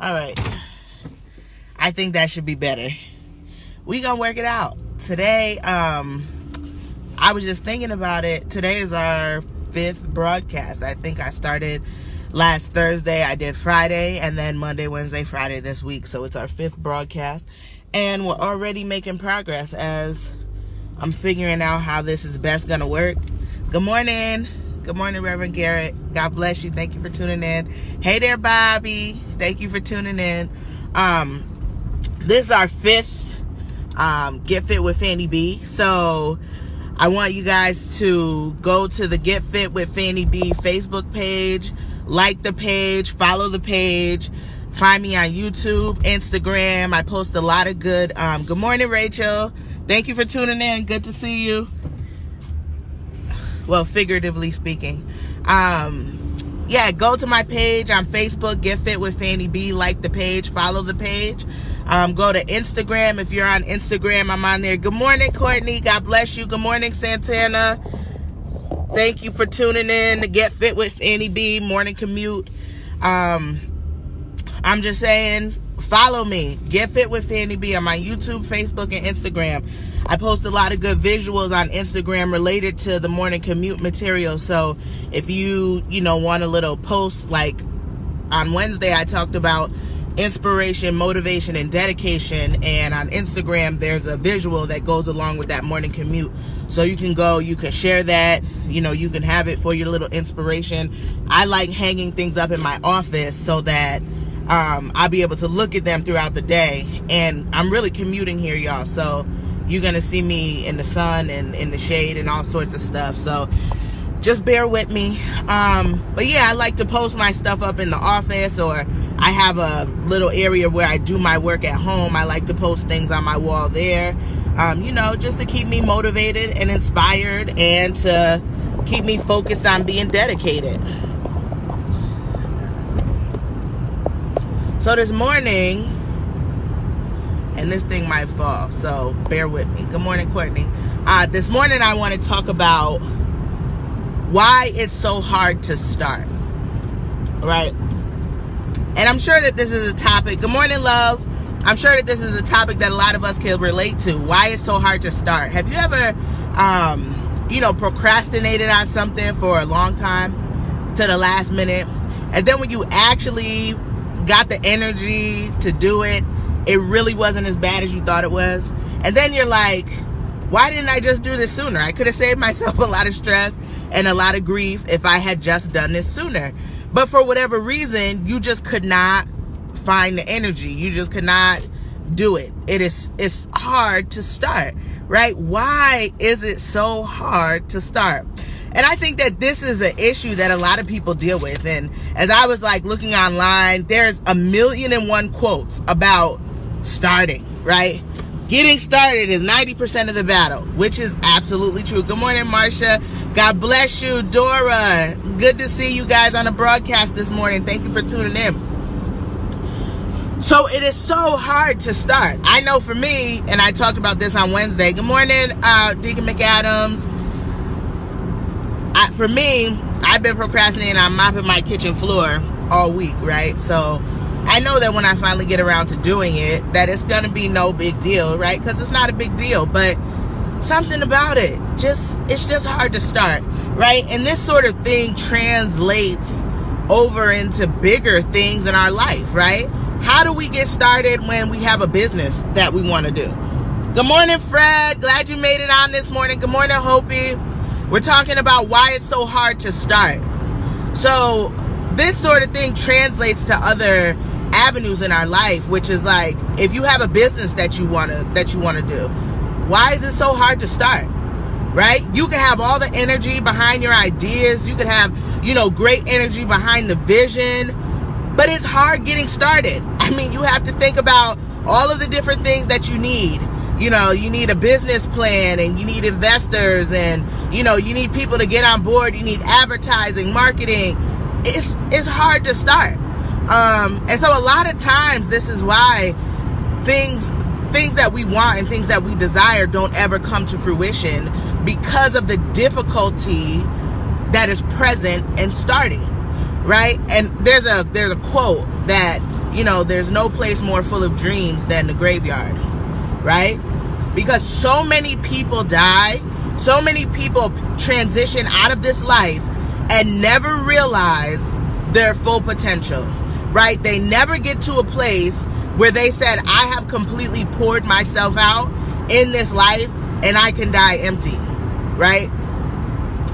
All right. I think that should be better. We gonna work it out. Today, I was just thinking about it. Today is our 5th broadcast. I think I started last Thursday. I did Friday, and then Monday, Wednesday, Friday this week. So it's our 5th broadcast. And we're already making progress as I'm figuring out how this is best gonna work. Good morning. Good morning, Reverend Garrett. God bless you. Thank you for tuning in. Hey there, Bobby. Thank you for tuning in. This is our 5th Get Fit with Fannie B. So I want you guys to go to the Get Fit with Fannie B Facebook page, like the page, follow the page, find me on YouTube, Instagram. I post a lot of good. Good morning, Rachel. Thank you for tuning in. Good to see you. Well, figuratively speaking. Yeah, go to my page on Facebook, Get Fit with Fannie B. Like the page, follow the page. Go to Instagram. If you're on Instagram, I'm on there. Good morning, Courtney. God bless you. Good morning, Santana. Thank you for tuning in to Get Fit with Fannie B Morning Commute. I'm just saying, follow me. Get Fit with Fannie B. I'm on YouTube, Facebook, and Instagram. I post a lot of good visuals on Instagram related to the morning commute material. So if you want a little post, like on Wednesday, I talked about inspiration, motivation, and dedication. And on Instagram, there's a visual that goes along with that morning commute. So you can go, you can share that, you can have it for your little inspiration. I like hanging things up in my office so that I'll be able to look at them throughout the day. And I'm really commuting here, y'all. So you're going to see me in the sun and in the shade and all sorts of stuff. So just bear with me. But yeah, I like to post my stuff up in the office, or I have a little area where I do my work at home. I like to post things on my wall there, just to keep me motivated and inspired and to keep me focused on being dedicated. So this morning, and this thing might fall, so bear with me. Good morning, Courtney. This morning I want to talk about why it's so hard to start, right? And I'm sure that this is a topic. Good morning, love. I'm sure that this is a topic that a lot of us can relate to. Why it's so hard to start. Have you ever, procrastinated on something for a long time to the last minute? And then when you actually got the energy to do it, it really wasn't as bad as you thought it was. And then you're like, why didn't I just do this sooner? I could have saved myself a lot of stress and a lot of grief if I had just done this sooner. But for whatever reason, you just could not find the energy. You just could not do it. It's hard to start, right? Why is it so hard to start? And I think that this is an issue that a lot of people deal with. And as I was looking online, there's 1,000,001 quotes about starting, right? Getting started is 90% of the battle, which is absolutely true. Good morning, Marcia. God bless you. Dora, good to see you guys on the broadcast this morning. Thank you for tuning in. So it is so hard to start. I know for me, and I talked about this on Wednesday. Good morning, Deacon McAdams. For me, I've been procrastinating on mopping my kitchen floor all week, right? So I know that when I finally get around to doing it, that it's going to be no big deal, right? Because it's not a big deal, but something about it, it's just hard to start, right? And this sort of thing translates over into bigger things in our life, right? How do we get started when we have a business that we want to do? Good morning, Fred. Glad you made it on this morning. Good morning, Hopi. We're talking about why it's so hard to start. So this sort of thing translates to other avenues in our life, which is like, if you have a business that you want to do, why is it so hard to start? Right? You can have all the energy behind your ideas. You can have, great energy behind the vision, but it's hard getting started. I mean, you have to think about all of the different things that you need. You need a business plan, and you need investors, and, you need people to get on board. You need advertising, marketing. It's hard to start. And so a lot of times this is why things that we want and things that we desire don't ever come to fruition, because of the difficulty that is present in starting, right? And there's a quote that there's no place more full of dreams than the graveyard, right? Because so many people die, so many people transition out of this life and never realize their full potential, right? They never get to a place where they said, I have completely poured myself out in this life and I can die empty, right?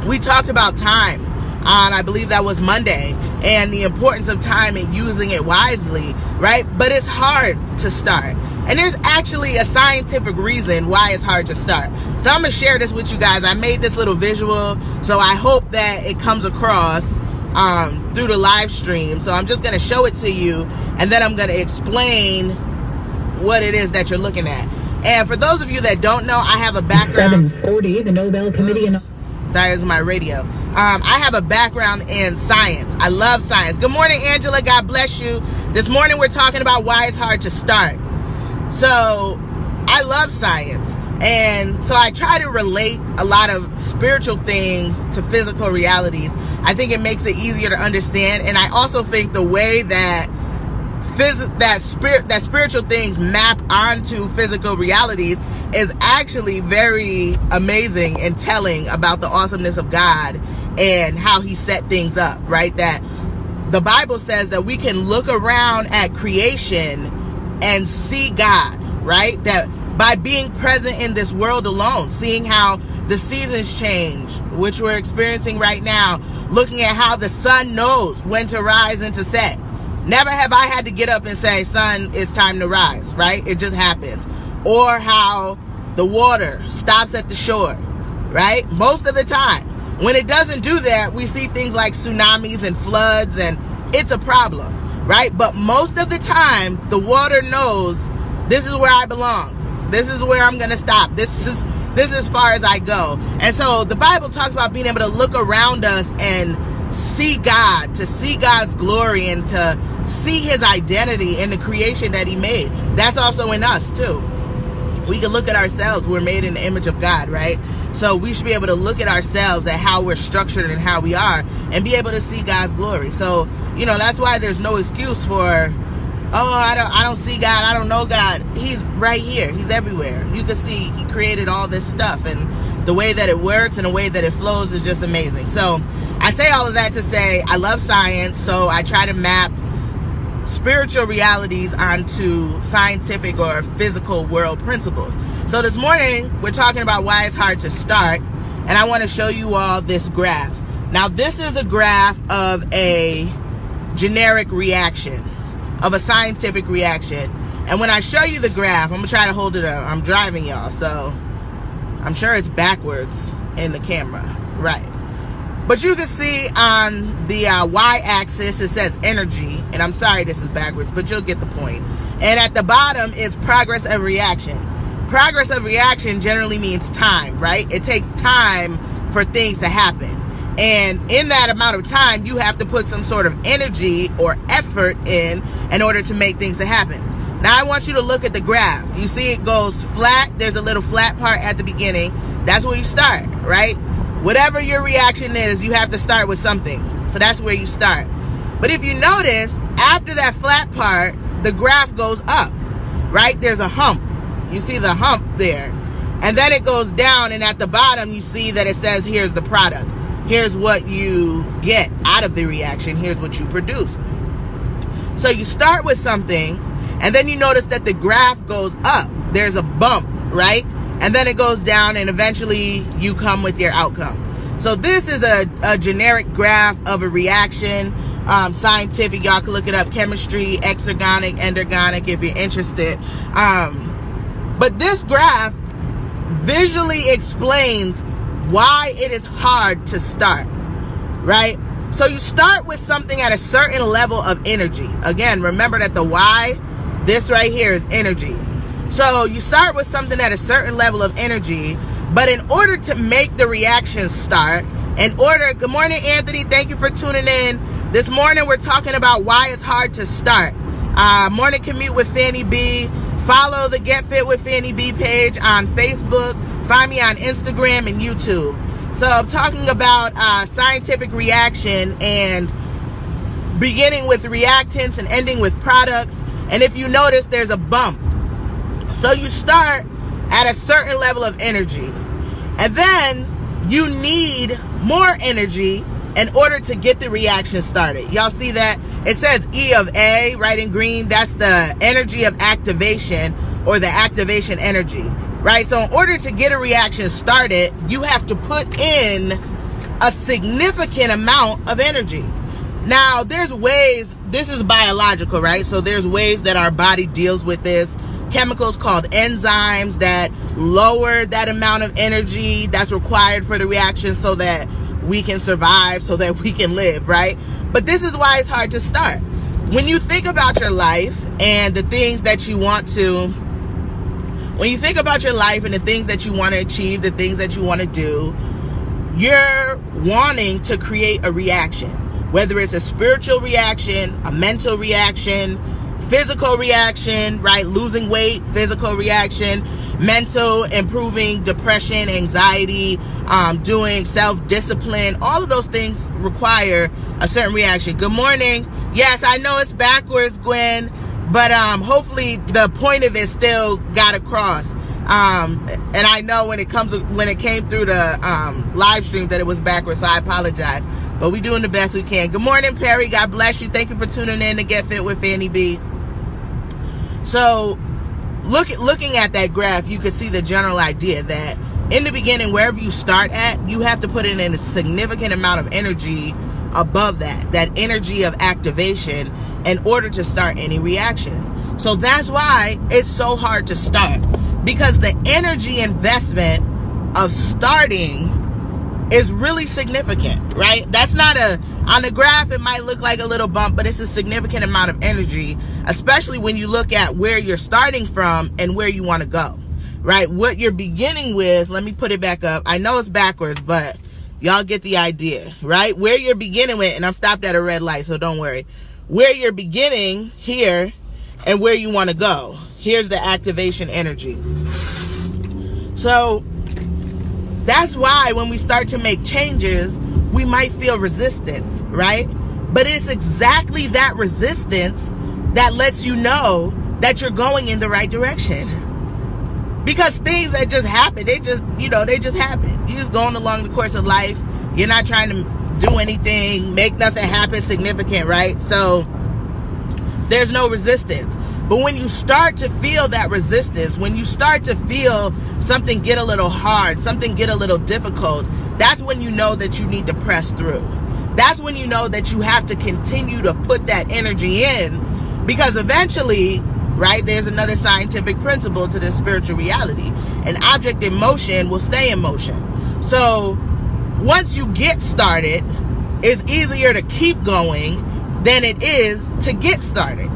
We talked about time on, I believe that was Monday, and the importance of time and using it wisely, right? But it's hard to start. And there's actually a scientific reason why it's hard to start. So I'm going to share this with you guys. I made this little visual, so I hope that it comes across through the live stream. So I'm just going to show it to you, and then I'm going to explain what it is that you're looking at. And for those of you that don't know, I have a background. 740, the Nobel Committee. Sorry, this is my radio. I have a background in science. I love science. Good morning, Angela. God bless you. This morning we're talking about why it's hard to start. So I love science. And so I try to relate a lot of spiritual things to physical realities. I think it makes it easier to understand. And I also think the way that spiritual things map onto physical realities is actually very amazing and telling about the awesomeness of God and how he set things up, right? That the Bible says that we can look around at creation and see God, right? That by being present in this world alone, seeing how the seasons change, which we're experiencing right now, looking at how the sun knows when to rise and to set. Never have I had to get up and say, sun, it's time to rise, right? It just happens. Or how the water stops at the shore, right? Most of the time. When it doesn't do that, we see things like tsunamis and floods, and it's a problem, right? But most of the time, the water knows this is where I belong. This is where I'm going to stop. This is as far as I go. And so the Bible talks about being able to look around us and see God, to see God's glory, and to see his identity in the creation that he made. That's also in us too. We can look at ourselves. We're made in the image of God, right? So we should be able to look at ourselves, at how we're structured and how we are, and be able to see God's glory. So, that's why there's no excuse for, I don't see God, I don't know God. He's right here. He's everywhere. You can see he created all this stuff, and the way that it works and the way that it flows is just amazing. So I say all of that to say I love science, so I try to map spiritual realities onto scientific or physical world principles. So this morning we're talking about why it's hard to start, and I want to show you all this graph. Now this is a graph of a generic reaction, of a scientific reaction. And when I show you the graph, I'm gonna try to hold it up. I'm driving y'all, so I'm sure it's backwards in the camera, right? But you can see on the y-axis, it says energy. And I'm sorry this is backwards, but you'll get the point. And at the bottom is progress of reaction. Progress of reaction generally means time, right? It takes time for things to happen. And in that amount of time, you have to put some sort of energy or effort in order to make things to happen. Now I want you to look at the graph. You see it goes flat. There's a little flat part at the beginning. That's where you start, right? Whatever your reaction is, you have to start with something. So that's where you start. But if you notice, after that flat part, the graph goes up, right? There's a hump. You see the hump there. And then it goes down, and at the bottom, you see that it says, here's the product. Here's what you get out of the reaction. Here's what you produce. So you start with something, and then you notice that the graph goes up. There's a bump, right? And then it goes down, and eventually you come with your outcome. So this is a generic graph of a reaction. Scientific, y'all can look it up. Chemistry, exergonic, endergonic, if you're interested. But this graph visually explains why it is hard to start, right? So you start with something at a certain level of energy. Again, remember that the Y, this right here is energy. So you start with something at a certain level of energy, but in order to make the reaction start, good morning, Anthony, thank you for tuning in. This morning we're talking about why it's hard to start. Morning Commute with Fannie B. Follow the Get Fit with Fannie B page on Facebook. Find me on Instagram and YouTube. So I'm talking about scientific reaction, and beginning with reactants and ending with products. And if you notice, there's a bump. So you start at a certain level of energy, and then you need more energy in order to get the reaction started. Y'all see that? It says E of A, right, in green. That's the energy of activation, or the activation energy, right? So in order to get a reaction started, you have to put in a significant amount of energy. Now, there's ways, this is biological, right? So there's ways that our body deals with this. Chemicals called enzymes that lower that amount of energy that's required for the reaction so that we can survive, so that we can live, right? But this is why it's hard to start. When you think about your life and the things that you want to, when you think about your life and the things that you want to achieve, the things that you want to do, you're wanting to create a reaction, whether it's a spiritual reaction, a mental reaction, physical reaction, right? Losing weight, physical reaction, mental, improving depression, anxiety, doing self-discipline. All of those things require a certain reaction. Good morning. Yes, I know it's backwards, Gwen, but hopefully the point of it still got across. And I know when it came through the live stream that it was backwards, so I apologize. But we're doing the best we can. Good morning, Perry. God bless you. Thank you for tuning in to Get Fit with Fannie B. So, looking at that graph, you can see the general idea that in the beginning, wherever you start at, you have to put in a significant amount of energy above that energy of activation in order to start any reaction. So that's why it's so hard to start, because the energy investment of starting is really significant, right? That's not on the graph, it might look like a little bump, but it's a significant amount of energy, especially when you look at where you're starting from and where you want to go, right? What you're beginning with, let me put it back up. I know it's backwards, but y'all get the idea, right? Where you're beginning with, and I'm stopped at a red light, so don't worry. Where you're beginning here and where you want to go. Here's the activation energy. So that's why when we start to make changes, we might feel resistance, right? But it's exactly that resistance that lets you know that you're going in the right direction. Because things that just happen, they just happen. You're just going along the course of life. You're not trying to do anything, make nothing happen significant, right? So there's no resistance. But when you start to feel that resistance, when you start to feel something get a little hard, something get a little difficult, that's when you know that you need to press through. That's when you know that you have to continue to put that energy in, because eventually, right, there's another scientific principle to this spiritual reality. An object in motion will stay in motion. So once you get started, it's easier to keep going than it is to get started.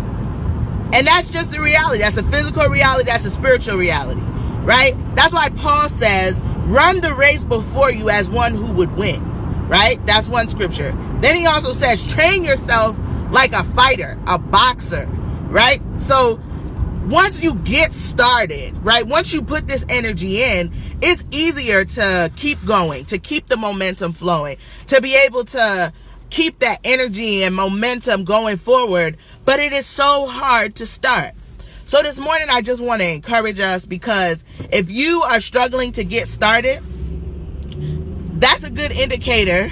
And that's just the reality. That's a physical reality. That's a spiritual reality, right? That's why Paul says, run the race before you as one who would win, right? That's one scripture. Then he also says, train yourself like a fighter, a boxer, right? So once you get started, right, once you put this energy in, it's easier to keep going, to keep the momentum flowing, to be able to keep that energy and momentum going forward. But it is so hard to start. So this morning, I just want to encourage us, because if you are struggling to get started, that's a good indicator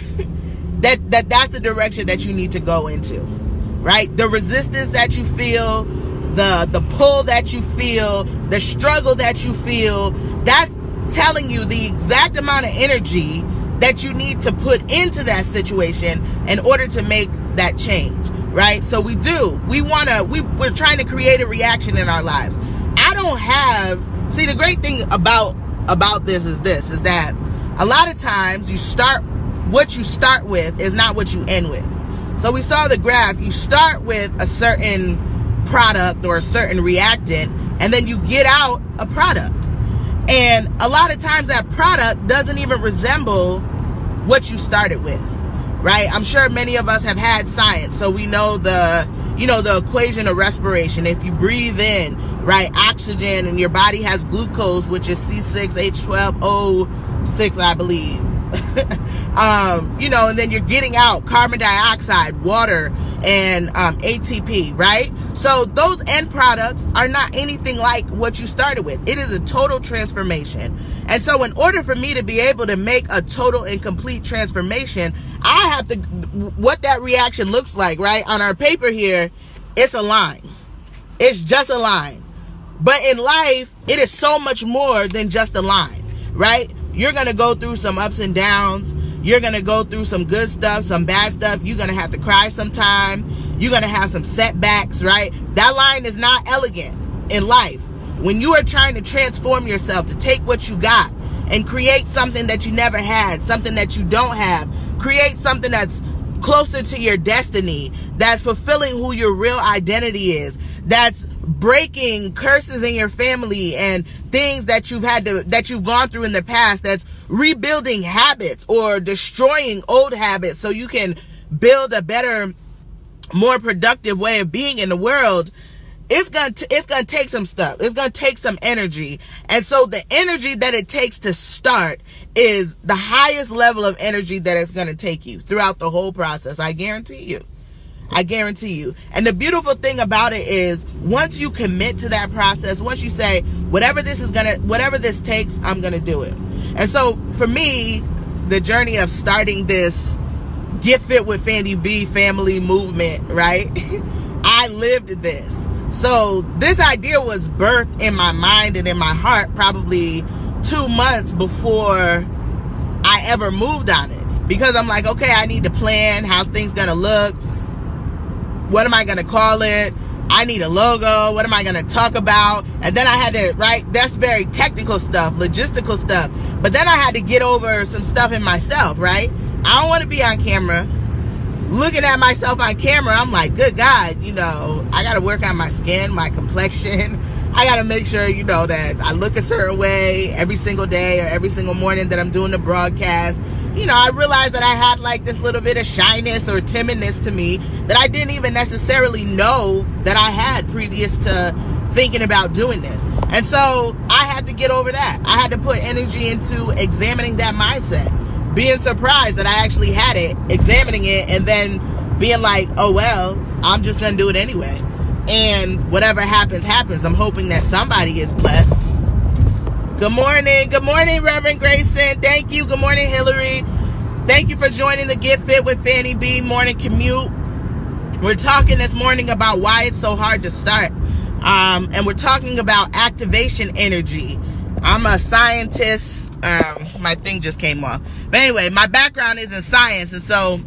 that's the direction that you need to go into, right? The resistance that you feel, the pull that you feel, the struggle that you feel, that's telling you the exact amount of energy that you need to put into that situation in order to make that change, right? So we're trying to create a reaction in our lives. The great thing about this is that a lot of times what you start with is not what you end with. So we saw the graph, you start with a certain product or a certain reactant, and then you get out a product. And a lot of times that product doesn't even resemble what you started with, right? I'm sure many of us have had science, so we know the equation of respiration. If you breathe in, right, oxygen, and your body has glucose, which is C6H12O6, I believe. And then you're getting out carbon dioxide, water, and ATP, right? So those end products are not anything like what you started with. It is a total transformation. And so in order for me to be able to make a total and complete transformation, I have to, what that reaction looks like, right? On our paper here, it's a line. It's just a line. But in life, it is so much more than just a line, right? You're going to go through some ups and downs. You're going to go through some good stuff, some bad stuff. You're going to have to cry sometime. You're going to have some setbacks, right? That line is not elegant in life. When you are trying to transform yourself, to take what you got and create something that you never had, something that you don't have, create something that's closer to your destiny, that's fulfilling who your real identity is, that's breaking curses in your family and things that you've gone through in the past, that's rebuilding habits or destroying old habits so you can build a better, more productive way of being in the world. It's gonna take some stuff. It's gonna take some energy. And so the energy that it takes to start is the highest level of energy that it's gonna take you throughout the whole process. I guarantee you. I guarantee you. And the beautiful thing about it is, once you commit to that process, once you say, whatever this takes, I'm gonna do it. And so for me, the journey of starting this Get Fit with Fannie B family movement, right? I lived this. So this idea was birthed in my mind and in my heart probably 2 months before I ever moved on it. Because I'm like, okay, I need to plan. How's things gonna look? What am I gonna call it? I need a logo. What am I gonna talk about? And then I had to, right? That's very technical stuff, logistical stuff. But then I had to get over some stuff in myself, right? I don't want to be on camera. Looking at myself on camera, I'm like, good God, I got to work on my skin, my complexion. I got to make sure, that I look a certain way every single day or every single morning that I'm doing the broadcast. I realized that I had like this little bit of shyness or timidness to me that I didn't even necessarily know that I had previous to thinking about doing this. And so I had to get over that. I had to put energy into examining that mindset. Being surprised that I actually had it, examining it, and then being like, oh, well, I'm just going to do it anyway. And whatever happens, happens. I'm hoping that somebody is blessed. Good morning. Good morning, Reverend Grayson. Thank you. Good morning, Hillary. Thank you for joining the Get Fit with Fannie B Morning Commute. We're talking this morning about why it's so hard to start. And we're talking about activation energy. I'm a scientist. My thing just came off. But anyway, my background is in science. And so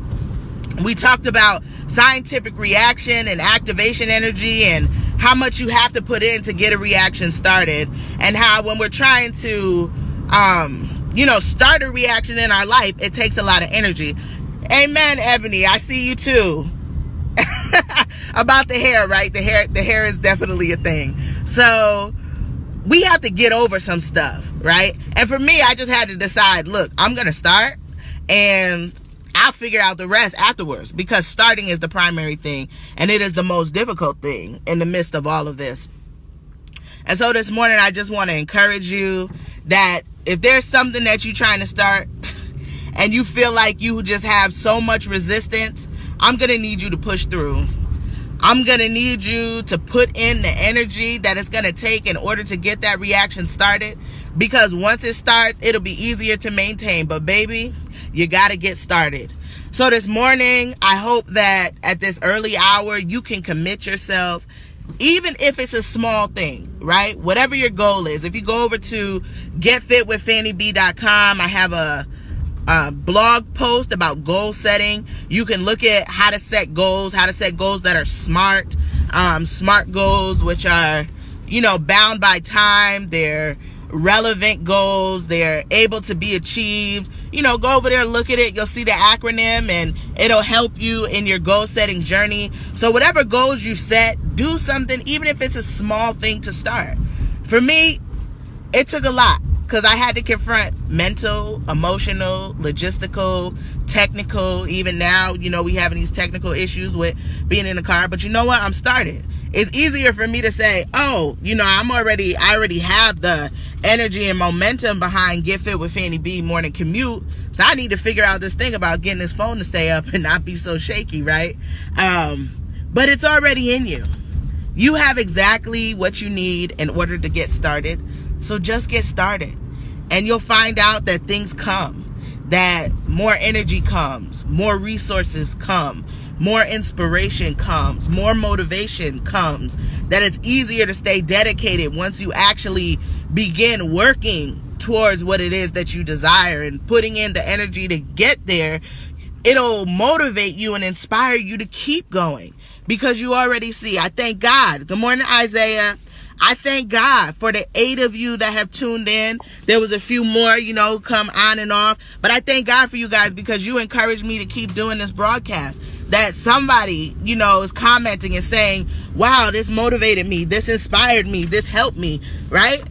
we talked about scientific reaction and activation energy and how much you have to put in to get a reaction started. And how when we're trying to, start a reaction in our life, it takes a lot of energy. Amen, Ebony. I see you too. About the hair, right? The hair is definitely a thing. So we have to get over some stuff, right? And for me, I just had to decide, look, I'm going to start and I'll figure out the rest afterwards, because starting is the primary thing and it is the most difficult thing in the midst of all of this. And so this morning, I just want to encourage you that if there's something that you're trying to start and you feel like you just have so much resistance, I'm going to need you to push through. I'm going to need you to put in the energy that it's going to take in order to get that reaction started. Because once it starts, it'll be easier to maintain. But baby, you got to get started. So this morning, I hope that at this early hour, you can commit yourself, even if it's a small thing, right? Whatever your goal is. If you go over to getfitwithfannieb.com, I have a blog post about goal setting. You can look at how to set goals that are smart goals, which are, bound by time. They're relevant goals. They're able to be achieved. Go over there, look at it. You'll see the acronym and it'll help you in your goal setting journey. So whatever goals you set, do something, even if it's a small thing to start. For me, it took a lot. because I had to confront mental, emotional, logistical, technical. Even now, we having these technical issues with being in the car. But you know what? I'm started. It's easier for me to say, oh, I already have the energy and momentum behind Get Fit with Fannie B Morning Commute. So I need to figure out this thing about getting this phone to stay up and not be so shaky, right? But it's already in you. You have exactly what you need in order to get started. So just get started. And you'll find out that things come, that more energy comes, more resources come, more inspiration comes, more motivation comes, that it's easier to stay dedicated once you actually begin working towards what it is that you desire and putting in the energy to get there. It'll motivate you and inspire you to keep going because you already see. I thank God. Good morning, Isaiah. I thank God for the 8 of you that have tuned in. There was a few more, come on and off. But I thank God for you guys because you encouraged me to keep doing this broadcast. That somebody, is commenting and saying, wow, this motivated me. This inspired me. This helped me, right?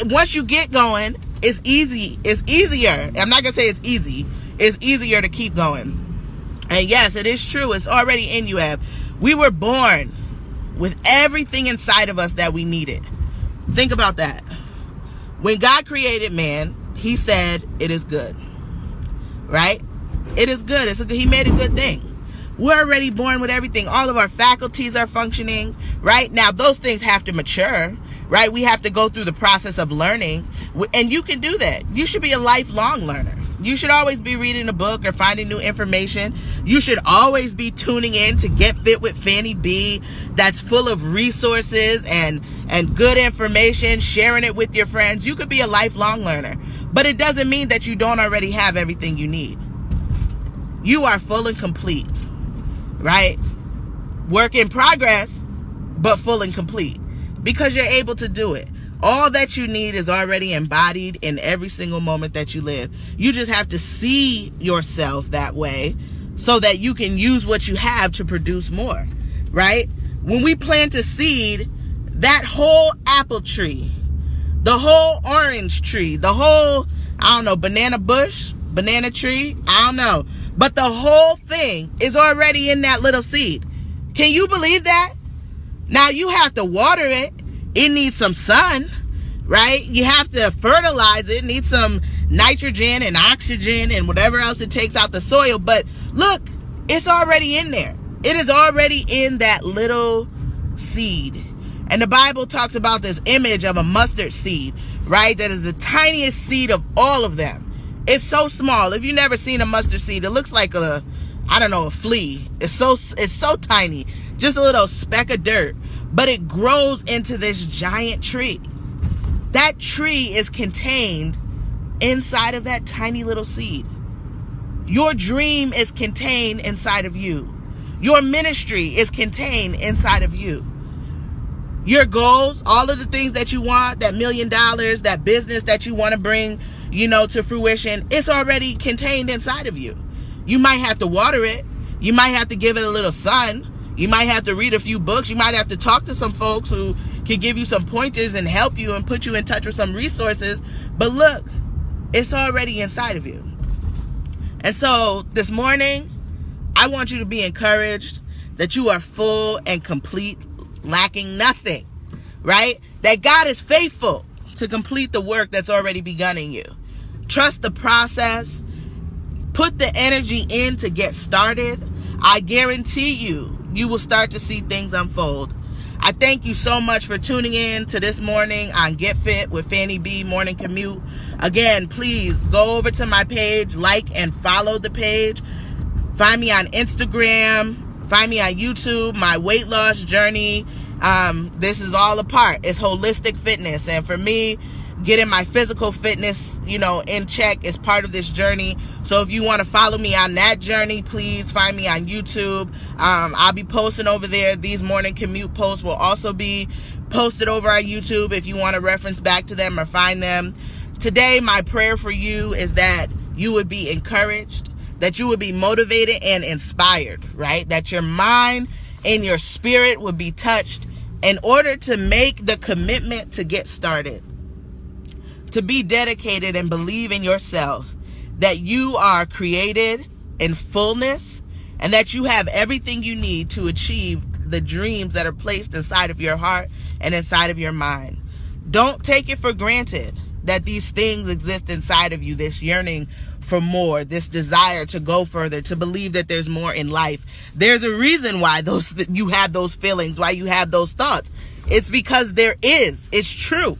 Once you get going, it's easy. It's easier. I'm not going to say it's easy. It's easier to keep going. And yes, it is true. It's already in you, Eb. We were born with everything inside of us that we needed. Think about that. When God created man, he said, it is good. Right? It is good. He made a good thing. We're already born with everything. All of our faculties are functioning. Right? Now, those things have to mature. Right? We have to go through the process of learning. And you can do that. You should be a lifelong learner. You should always be reading a book or finding new information. You should always be tuning in to Get Fit with Fannie B. That's full of resources and good information, sharing it with your friends. You could be a lifelong learner, but it doesn't mean that you don't already have everything you need. You are full and complete, right? Work in progress, but full and complete because you're able to do it. All that you need is already embodied in every single moment that you live. You just have to see yourself that way so that you can use what you have to produce more, right? When we plant a seed, that whole apple tree, the whole orange tree, the whole, banana bush, banana tree, but the whole thing is already in that little seed. Can you believe that? Now you have to water it. It needs some sun, right? You have to fertilize it. It needs some nitrogen and oxygen and whatever else it takes out the soil. But look, it's already in there. It is already in that little seed. And the Bible talks about this image of a mustard seed, right? That is the tiniest seed of all of them. It's so small. If you've never seen a mustard seed, it looks like a flea. It's so tiny. Just a little speck of dirt. But it grows into this giant tree. That tree is contained inside of that tiny little seed. Your dream is contained inside of you. Your ministry is contained inside of you. Your goals, all of the things that you want, that $1 million, that business that you want to bring, to fruition, it's already contained inside of you. You might have to water it. You might have to give it a little sun. You might have to read a few books. You might have to talk to some folks who can give you some pointers and help you and put you in touch with some resources. But look, it's already inside of you. And so this morning, I want you to be encouraged that you are full and complete, lacking nothing, right? That God is faithful to complete the work that's already begun in you. Trust the process. Put the energy in to get started. I guarantee you will start to see things unfold. I thank you so much for tuning in to this morning on Get Fit with Fannie B Morning Commute. Again, please go over to my page, like and follow the page. Find me on Instagram. Find me on YouTube, my weight loss journey. This is all a part. It's holistic fitness. And for me, getting my physical fitness, in check is part of this journey. So if you want to follow me on that journey, please find me on YouTube. I'll be posting over there. These morning commute posts will also be posted over on YouTube if you want to reference back to them or find them. Today, my prayer for you is that you would be encouraged, that you would be motivated and inspired, right? That your mind and your spirit would be touched in order to make the commitment to get started. to be dedicated and believe in yourself that you are created in fullness and that you have everything you need to achieve the dreams that are placed inside of your heart and inside of your mind. Don't take it for granted that these things exist inside of you, this yearning for more, this desire to go further, to believe that there's more in life. There's a reason why you have those feelings, why you have those thoughts. It's because it's true.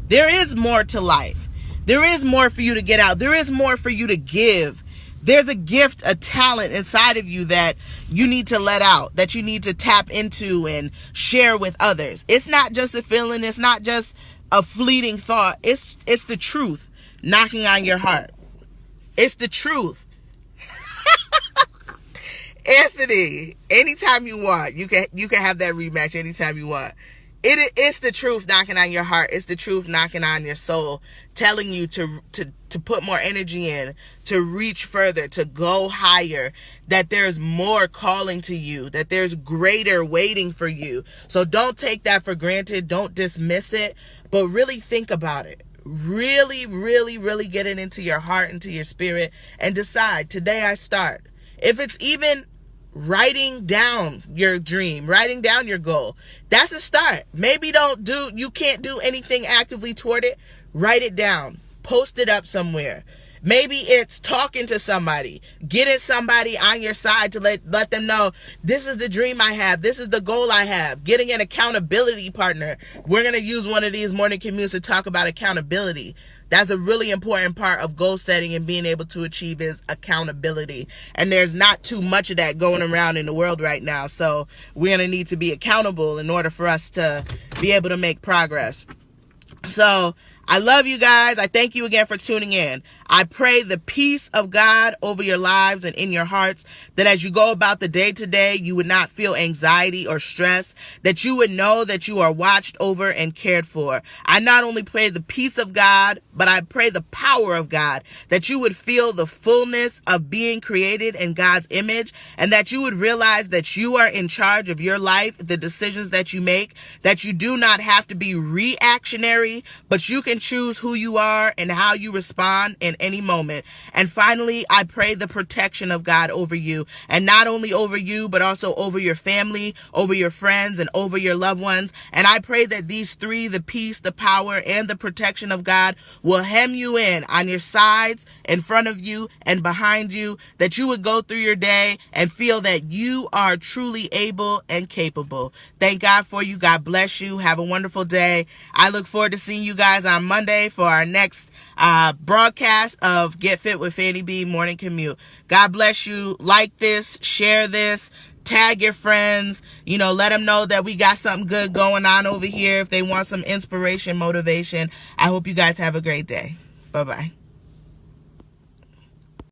There is more to life. There is more for you to get out. There is more for you to give. There's a gift, a talent inside of you that you need to let out, that you need to tap into and share with others. It's not just a feeling. It's not just a fleeting thought. It's the truth knocking on your heart. It's the truth. Anthony, anytime you want, you can have that rematch anytime you want. It's the truth knocking on your heart. It's the truth knocking on your soul, telling you to put more energy in, to reach further, to go higher, that there's more calling to you, that there's greater waiting for you. So don't take that for granted. Don't dismiss it, but really think about it. Really, really, really get it into your heart, into your spirit, and decide, today I start. If it's even writing down your dream, writing down your goal, that's a start. Maybe you can't do anything actively toward it. Write it down. Post it up somewhere. Maybe it's talking to somebody, getting somebody on your side to let them know, this is the dream I have. This is the goal I have. Getting an accountability partner. We're going to use one of these morning commutes to talk about accountability. That's a really important part of goal setting and being able to achieve is accountability. And there's not too much of that going around in the world right now. So we're going to need to be accountable in order for us to be able to make progress. So I love you guys. I thank you again for tuning in. I pray the peace of God over your lives and in your hearts, that as you go about the day to day, you would not feel anxiety or stress, that you would know that you are watched over and cared for. I not only pray the peace of God, but I pray the power of God, that you would feel the fullness of being created in God's image, and that you would realize that you are in charge of your life, the decisions that you make, that you do not have to be reactionary, but you can choose who you are and how you respond in any moment. And finally, I pray the protection of God over you, and not only over you, but also over your family, over your friends, and over your loved ones. And I pray that these three, the peace, the power, and the protection of God, will hem you in on your sides, in front of you, and behind you, that you would go through your day and feel that you are truly able and capable. Thank God for you. God bless you. Have a wonderful day. I look forward to seeing you guys on Monday for our next broadcast of Get Fit with Fannie B Morning Commute. God bless you. Like this, share this, tag your friends, let them know that we got something good going on over here if they want some inspiration, motivation. I hope you guys have a great day. Bye-bye.